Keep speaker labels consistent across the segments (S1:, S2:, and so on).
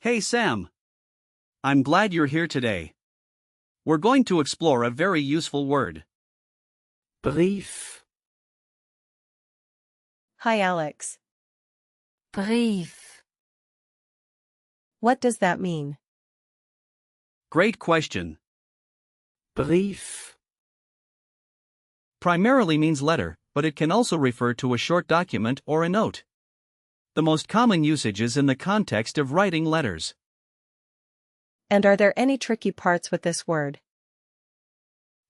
S1: Hey Sam. I'm glad you're here today. We're going to explore a very useful word.
S2: Brief.
S3: Hi Alex.
S2: Brief.
S3: What does that mean?
S1: Great question.
S2: Brief.
S1: Primarily means letter, but it can also refer to a short document or a note. The most common usage is in the context of writing letters.
S3: And are there any tricky parts with this word?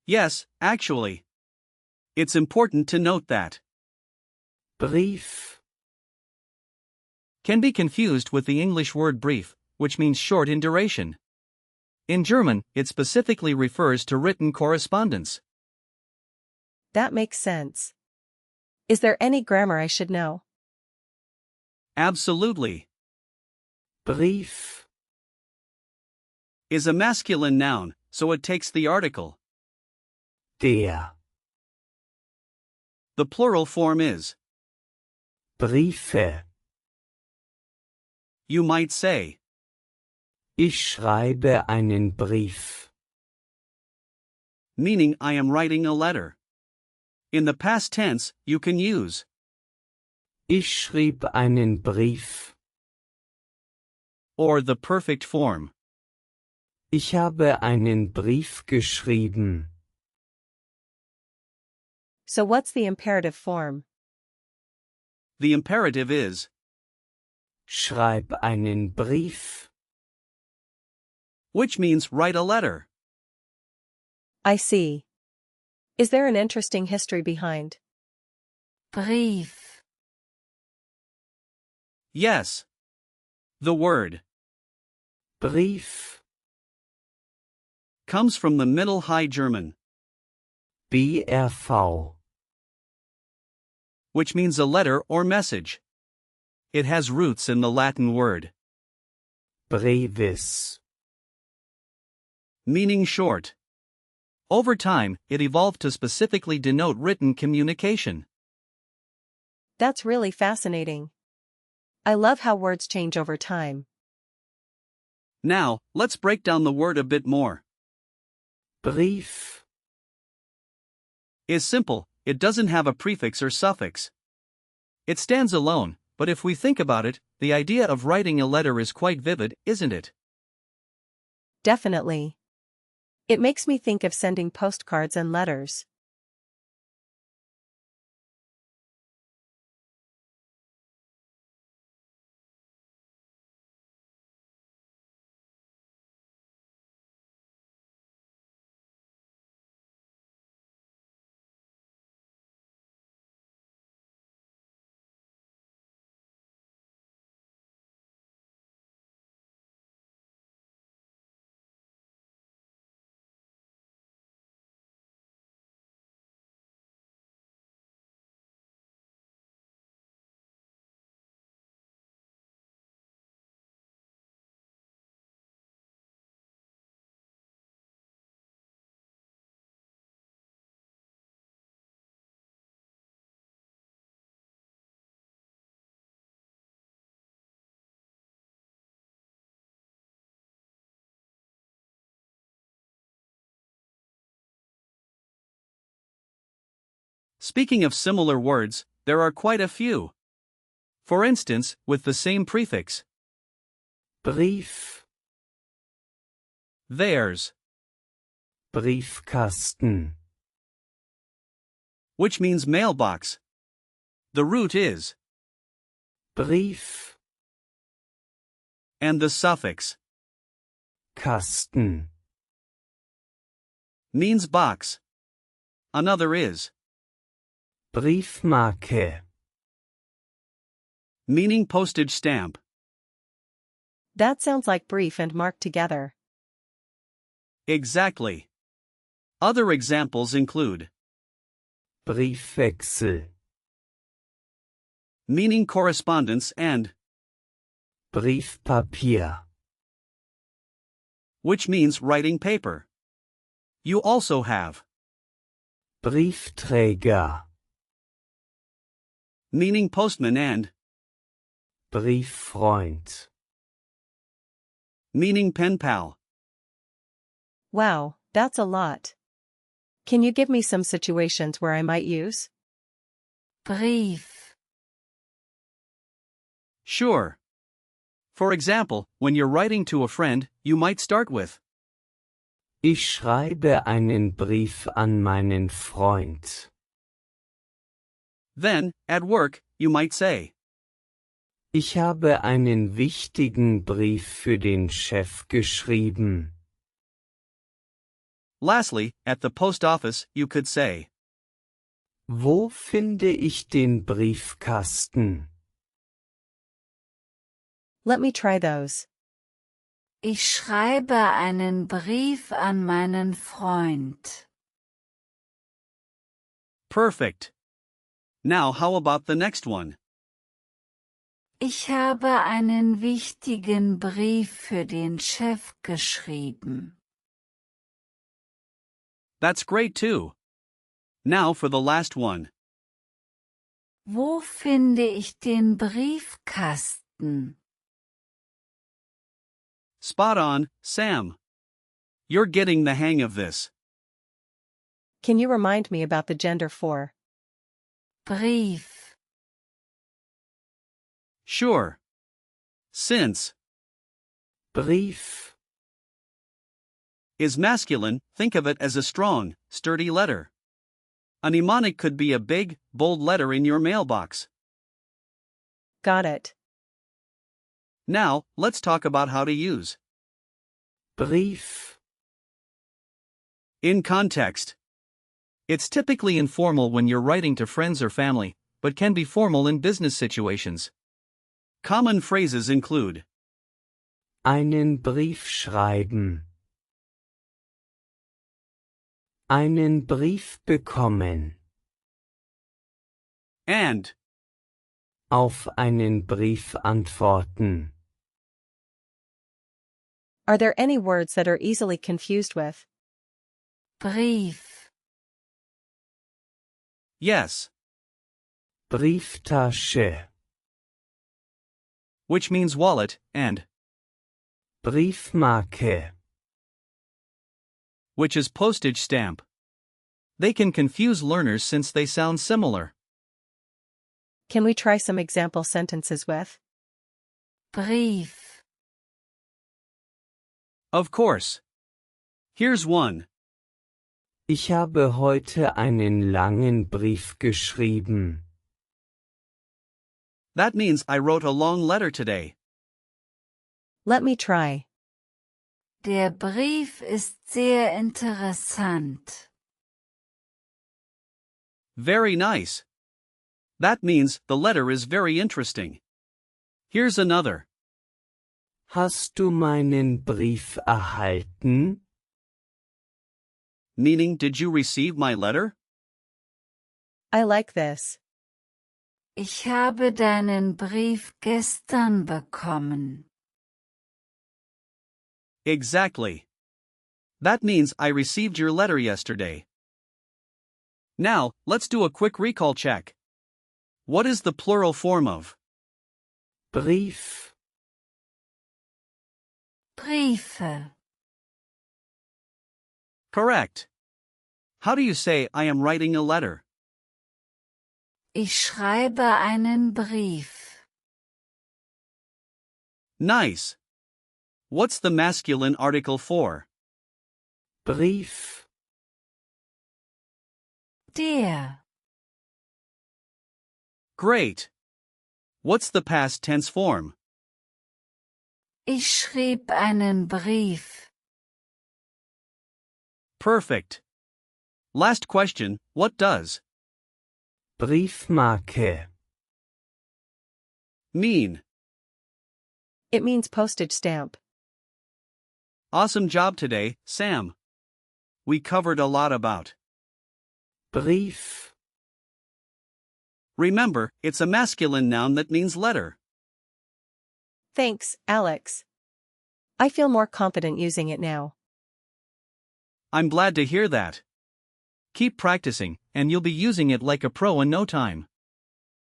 S1: Yes, actually. It's important to note that
S2: Brief.
S1: can be confused with the English word brief, which means short in duration. In German, it specifically refers to written correspondence.
S3: That makes sense. Is there any grammar I should know?
S1: Absolutely.
S2: Brief.
S1: Is a masculine noun, so it takes the article.
S2: Der.
S1: The plural form is.
S2: Briefe.
S1: You might say,
S2: Ich schreibe einen Brief.
S1: meaning I am writing a letter. In the past tense, you can use
S2: Ich schrieb einen Brief.
S1: or the perfect form.
S2: Ich habe einen Brief geschrieben.
S3: So what's the imperative form?
S1: The imperative is,
S2: Schreib einen Brief.
S1: which means write a letter.
S3: I see. Is there an interesting history behind
S2: Brief.
S1: Yes. The word
S2: Brief.
S1: comes from the Middle High German,
S2: BRV.
S1: which means a letter or message. It has roots in the Latin word,
S2: Brevis.
S1: meaning short. Over time, it evolved to specifically denote written communication.
S3: That's really fascinating. I love how words change over time.
S1: Now, let's break down the word a bit more.
S2: Brief.
S1: Is simple, it doesn't have a prefix or suffix. It stands alone, but if we think about it, the idea of writing a letter is quite vivid, isn't it?
S3: Definitely. It makes me think of sending postcards and letters.
S1: Speaking of similar words, there are quite a few. For instance, with the same prefix.
S2: Brief.
S1: Theirs,
S2: Briefkasten.
S1: which means mailbox. The root is,
S2: Brief.
S1: and the suffix,
S2: Kasten.
S1: means box. Another is,
S2: Briefmarke.
S1: meaning postage stamp.
S3: That sounds like brief and mark together.
S1: Exactly. Other examples include,
S2: Briefwechsel.
S1: meaning correspondence, and,
S2: Briefpapier.
S1: which means writing paper. You also have,
S2: Briefträger.
S1: meaning postman, and,
S2: Brieffreund.
S1: meaning pen pal.
S3: Wow, that's a lot. Can you give me some situations where I might use?
S4: Brief,
S1: Sure. For example, when you're writing to a friend, you might start with,
S2: Ich schreibe einen Brief an meinen Freund.
S1: then, at work, you might say,
S2: Ich habe einen wichtigen Brief für den Chef geschrieben.
S1: lastly, at the post office, you could say,
S2: Wo finde ich den Briefkasten?
S3: Let me try those.
S4: ich schreibe einen Brief an meinen Freund.
S1: perfect. Now how about the next one?
S4: Ich habe einen wichtigen Brief für den Chef geschrieben.
S1: That's great too. Now for the last one.
S4: Wo finde ich den Briefkasten?
S1: Spot on, Sam. You're getting the hang of this.
S3: Can you remind me about the gender for?
S4: Brief,
S1: Sure. Since
S2: Brief,
S1: is masculine, think of it as a strong, sturdy letter. A mnemonic could be a big, bold letter in your mailbox.
S3: Got it.
S1: Now, let's talk about how to use.
S2: Brief,
S1: In context. It's typically informal when you're writing to friends or family, but can be formal in business situations. Common phrases include
S2: einen Brief schreiben. Einen Brief bekommen.
S1: and,
S2: Auf einen Brief antworten.
S3: Are there any words that are easily confused with?
S4: Brief,
S1: yes,
S2: Brieftasche.
S1: which means wallet, and,
S2: Briefmarke.
S1: which is postage stamp. They can confuse learners since they sound similar.
S3: Can we try some example sentences with?
S4: Brief,
S1: Of course. Here's one.
S2: Ich habe heute einen langen Brief geschrieben.
S1: That means I wrote a long letter today.
S3: Let me try.
S4: der Brief ist sehr interessant.
S1: Very nice. That means the letter is very interesting. Here's another.
S2: Hast du meinen Brief erhalten?
S1: Meaning, did you receive my letter?
S3: I like this.
S4: Ich habe deinen Brief gestern bekommen.
S1: Exactly. That means I received your letter yesterday. Now, let's do a quick recall check. What is the plural form of?
S2: Brief,
S4: Briefe,
S1: Correct. How do you say I am writing a letter?
S4: ich schreibe einen Brief.
S1: Nice. What's the masculine article for?
S2: Brief,
S4: Der,
S1: Great. What's the past tense form?
S4: ich schrieb einen Brief.
S1: Perfect. Last question, what does
S2: Briefmarke.
S1: mean?
S3: It means postage stamp.
S1: Awesome job today, Sam. We covered a lot about.
S2: Brief,
S1: Remember, it's a masculine noun that means letter.
S3: Thanks, Alex. I feel more confident using it now.
S1: I'm glad to hear that. Keep practicing, and you'll be using it like a pro in no time.